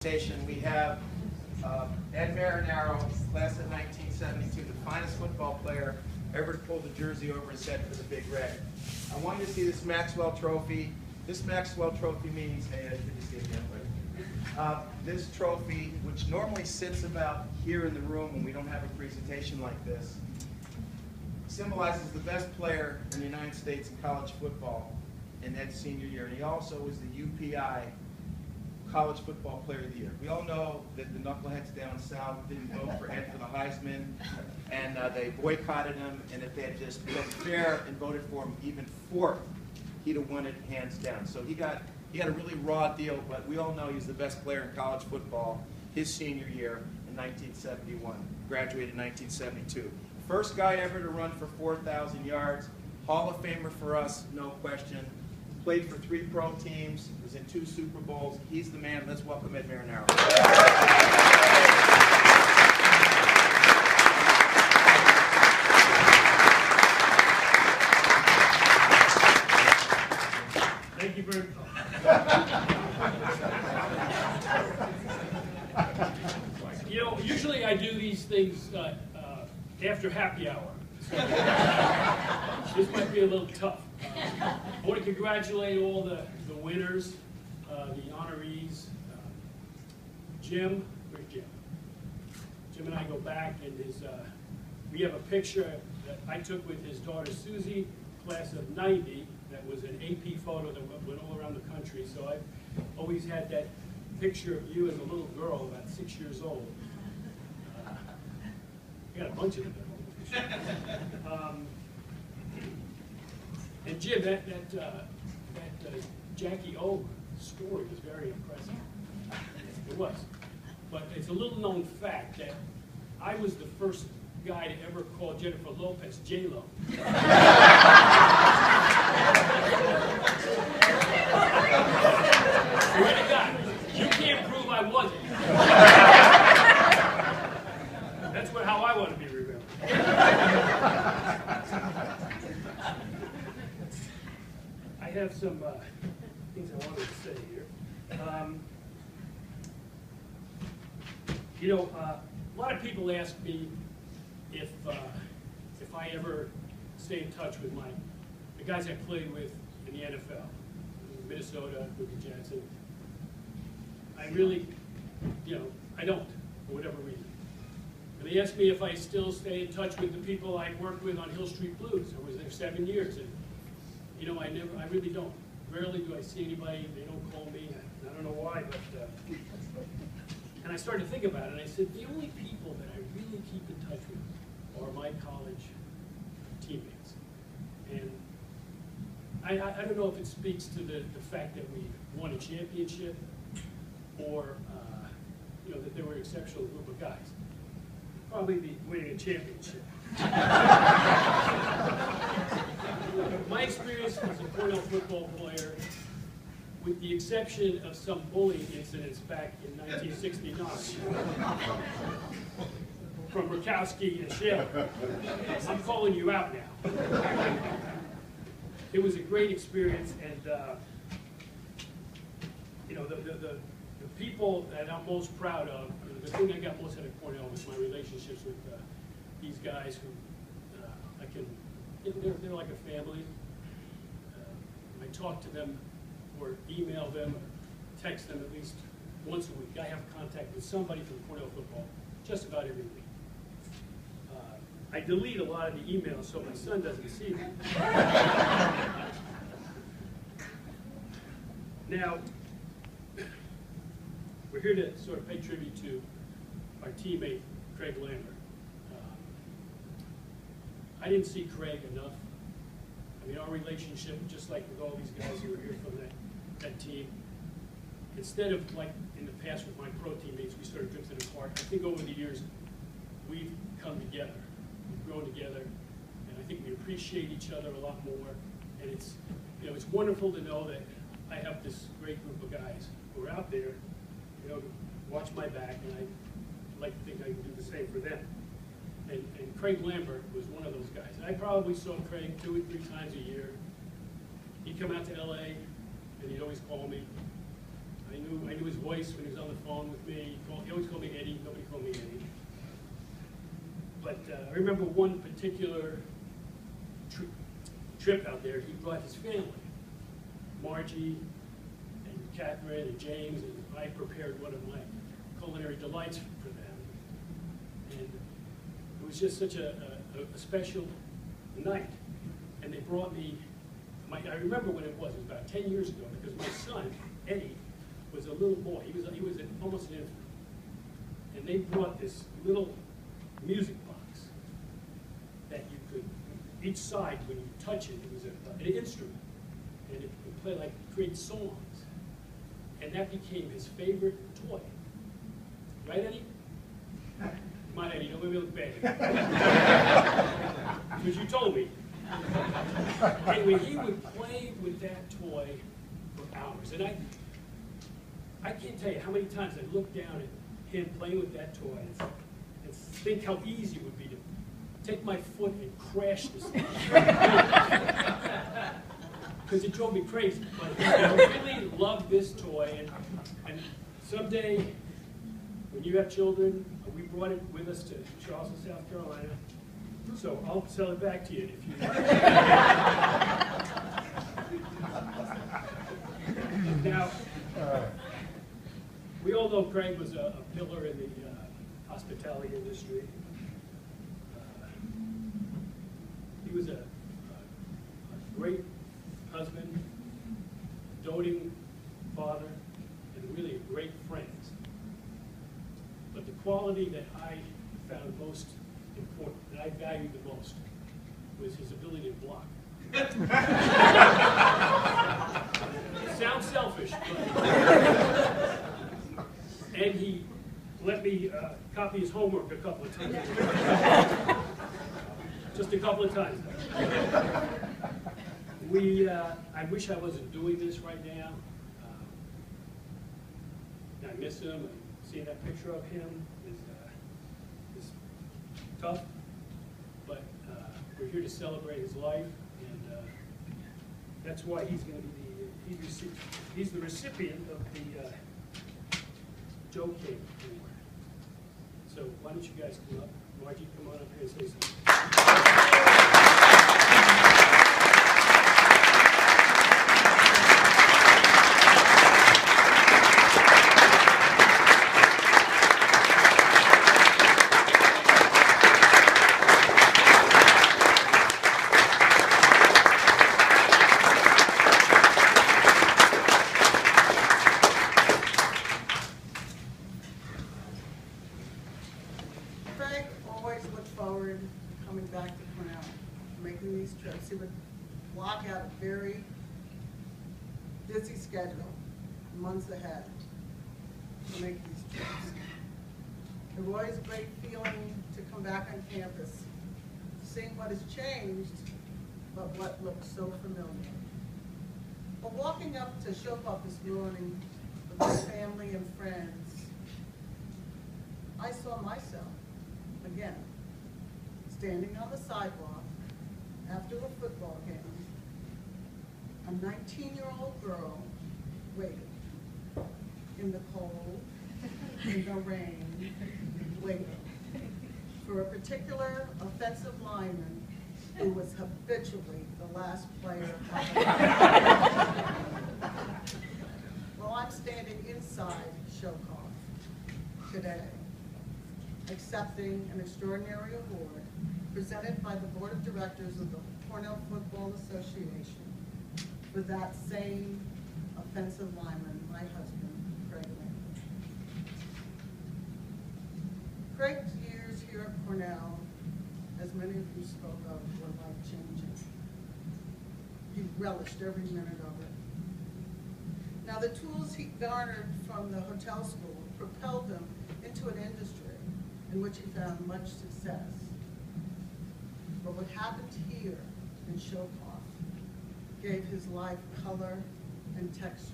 We have Ed Marinaro, class of 1972, the finest football player ever to pull the jersey over his head for the Big Red. I want you to see this Maxwell Trophy. This Maxwell Trophy means, hey, I didn't see it yet, this trophy, which normally sits about here in the room when we don't have a presentation like this, symbolizes the best player in the United States in college football in Ed's senior year. And he also was the UPI College Football Player of the Year. We all know that the knuckleheads down south didn't vote for Ed for the Heisman, and they boycotted him, and if they had just been fair and voted for him even fourth, he'd have won it hands down. So he got a really raw deal, but we all know he's the best player in college football his senior year in 1971. Graduated in 1972. First guy ever to run for 4,000 yards. Hall of Famer for us, no question. Played for 3 pro teams, was in 2 Super Bowls. He's the man. Let's welcome Ed Marinaro. Thank you very much. You know, usually I do these things after happy hour. This might be a little tough. I want to congratulate all the winners, the honorees. Jim, where's Jim? Jim and I go back, and we have a picture that I took with his daughter Susie, class of '90. That was an AP photo that went all around the country. So I've always had that picture of you as a little girl, about 6 years old. I got a bunch of them. And Jim, that Jackie O story was very impressive. It was. But it's a little known fact that I was the first guy to ever call Jennifer Lopez J-Lo. Swear to God, you can't prove I wasn't. That's how I want to be remembered. I have some things I wanted to say here. You know, a lot of people ask me if I ever stay in touch with the guys I played with in the NFL, Minnesota, Boogie Jackson. I really, you know, I don't, for whatever reason. And they ask me if I still stay in touch with the people I worked with on Hill Street Blues. I was there 7 years, and you know, I really don't. Rarely do I see anybody. They don't call me. I don't know why, but and I started to think about it, and I said the only people that I really keep in touch with are my college teammates. And I don't know if it speaks to the fact that we won a championship, or you know, that they were an exceptional group of guys. Probably be winning a championship. My experience as a Cornell football player, with the exception of some bullying incidents back in 1969, from Murkowski and Shell, I'm calling you out now. It was a great experience, and you know, the people that I'm most proud of, the thing I got most out of Cornell was my relationships with these guys who they're like a family. I talk to them or email them or text them at least once a week. I have contact with somebody from Cornell football just about every week. I delete a lot of the emails so my son doesn't see them. Now, we're here to sort of pay tribute to our teammate, Craig Lambert. I didn't see Craig enough. I mean, our relationship, just like with all these guys who were here from that team, instead of like in the past with my pro teammates, we sort of drifted apart. I think over the years, we've come together. We've grown together, and I think we appreciate each other a lot more. And it's, you know, it's wonderful to know that I have this great group of guys who are out there, you know, watch my back, and I'd like to think I can do the same for them. And Craig Lambert was one of those guys. I probably saw Craig 2 or 3 times a year. He'd come out to LA, and he'd always call me. I knew his voice when he was on the phone with me. He always called me Eddie. Nobody called me Eddie. But I remember one particular trip out there. He brought his family, Margie and Catherine and James, and I prepared one of my culinary delights for them. And it was just such a special night. And they brought me, I remember when it was about 10 years ago, because my son, Eddie, was a little boy. He was almost an infant. And they brought this little music box that you could, each side, when you touch it, it was an instrument. And it would play like great songs. And that became his favorite toy. Right, Eddie? Come on, Eddie, don't make me look bad. Because you told me. Anyway, he would play with that toy for hours. And I can't tell you how many times I looked down at him playing with that toy and think how easy it would be to take my foot and crash this thing. Because it drove me crazy. But I really loved this toy. And someday, when you have children, we brought it with us to Charleston, South Carolina. So I'll sell it back to you if you want. Now, we all know Craig was a pillar in the hospitality industry. He was a great husband, doting father, and really a great friend. But the quality that I found most important, that I valued the most, was his ability to block. It sounds selfish, but... And he let me copy his homework a couple of times. Just a couple of times. I wish I wasn't doing this right now. I miss him. Seeing that picture of him is tough, but we're here to celebrate his life, and that's why he's going to be he's the recipient of the Joe King Award. So why don't you guys come up? Margie, come on up here and say something. Craig always looked forward to coming back to Cornell, making these trips. He would block out a very busy schedule, months ahead, to make these trips. It was always a great feeling to come back on campus, seeing what has changed, but what looks so familiar. But walking up to Shokoff this morning with my family and friends, I saw myself again, standing on the sidewalk after a football game, a 19-year-old girl waiting in the cold, in the rain, waiting for a particular offensive lineman who was habitually the last player on the line. Well, I'm standing inside Shokoff today, accepting an extraordinary award presented by the Board of Directors of the Cornell Football Association for that same offensive lineman, my husband, Craig Lambert. Craig's years here at Cornell, as many of you spoke of, were life-changing. He relished every minute of it. Now, the tools he garnered from the hotel school propelled him into an industry in which he found much success. But what happened here in Shokoff gave his life color and texture.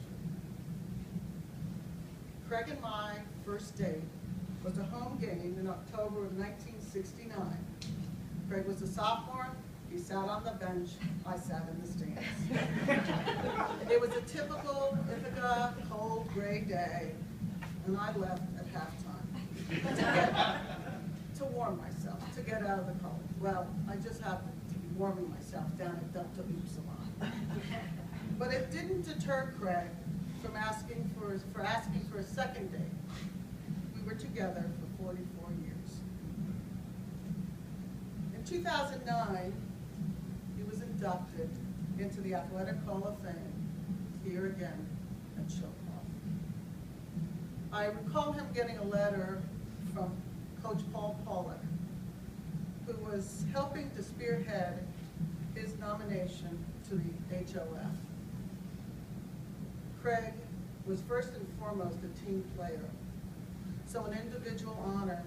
Craig and my first date was a home game in October of 1969. Craig was a sophomore He sat on the bench, I sat in the stands. It was a typical Ithaca cold gray day, and I left at halftime to warm myself, to get out of the cold. Well, I just happened to be warming myself down at Delta Loop Salon. But it didn't deter Craig from asking for a second date. We were together for 44 years. In 2009, he was inducted into the Athletic Hall of Fame, here again at Chilcott. I recall him getting a letter from Coach Paul Pollock, who was helping to spearhead his nomination to the HOF. Craig was first and foremost a team player, so an individual honor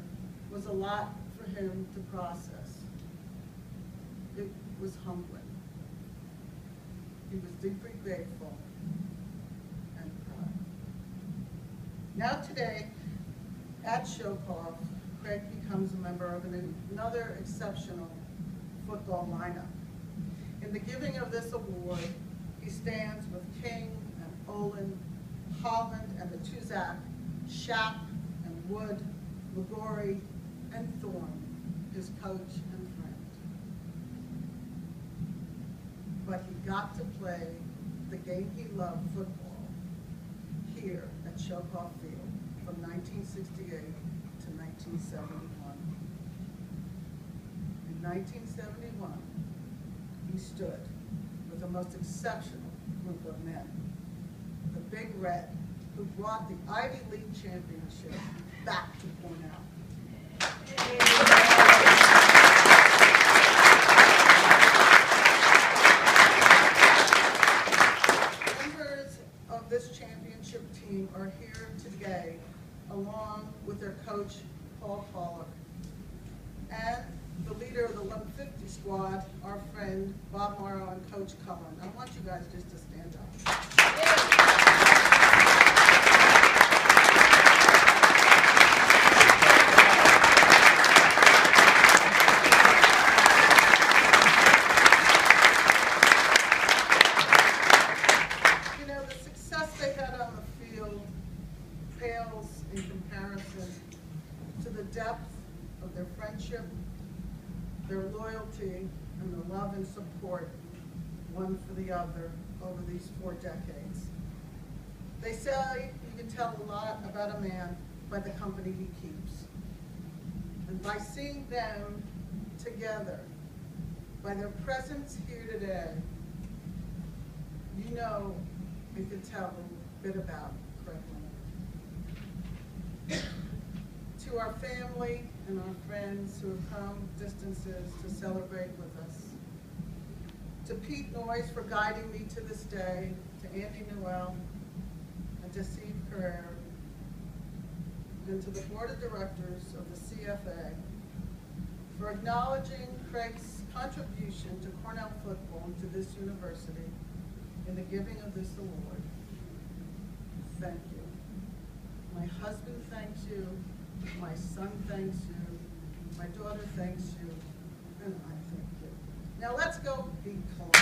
was a lot for him to process. It was humbling. He was deeply grateful and proud. Now today, at Chilcott, Craig becomes a member of another exceptional football lineup. In the giving of this award, he stands with King and Olin, Holland and the Tuzak, Shapp and Wood, McGorry and Thorne, his coach and friend. But he got to play the game he loved, football, here at Chilcott Field from 1968 to 1971. In 1971, he stood with the most exceptional group of men, the Big Red, who brought the Ivy League championship back to Cornell. Members of this championship team are here today, along with their coach, Paul Pollock, and the leader of the 150 squad, our friend Bob Morrow and Coach Cullen. I want you guys just to stand up. You know, the success they had on the field pales in comparison to the depth of their friendship, their loyalty, and the love and support one for the other over these 4 decades. They say you can tell a lot about a man by the company he keeps. And by seeing them together, by their presence here today, you know you can tell a bit about Craig Lambert. To our family and our friends who have come distances to celebrate with us. To Pete Noyes for guiding me to this day, to Andy Newell, and to Steve Carrera, and to the board of directors of the CFA for acknowledging Craig's contribution to Cornell football and to this university in the giving of this award. Thank you. My husband thanks you. My son thanks you, my daughter thanks you, and I thank you. Now let's go be close.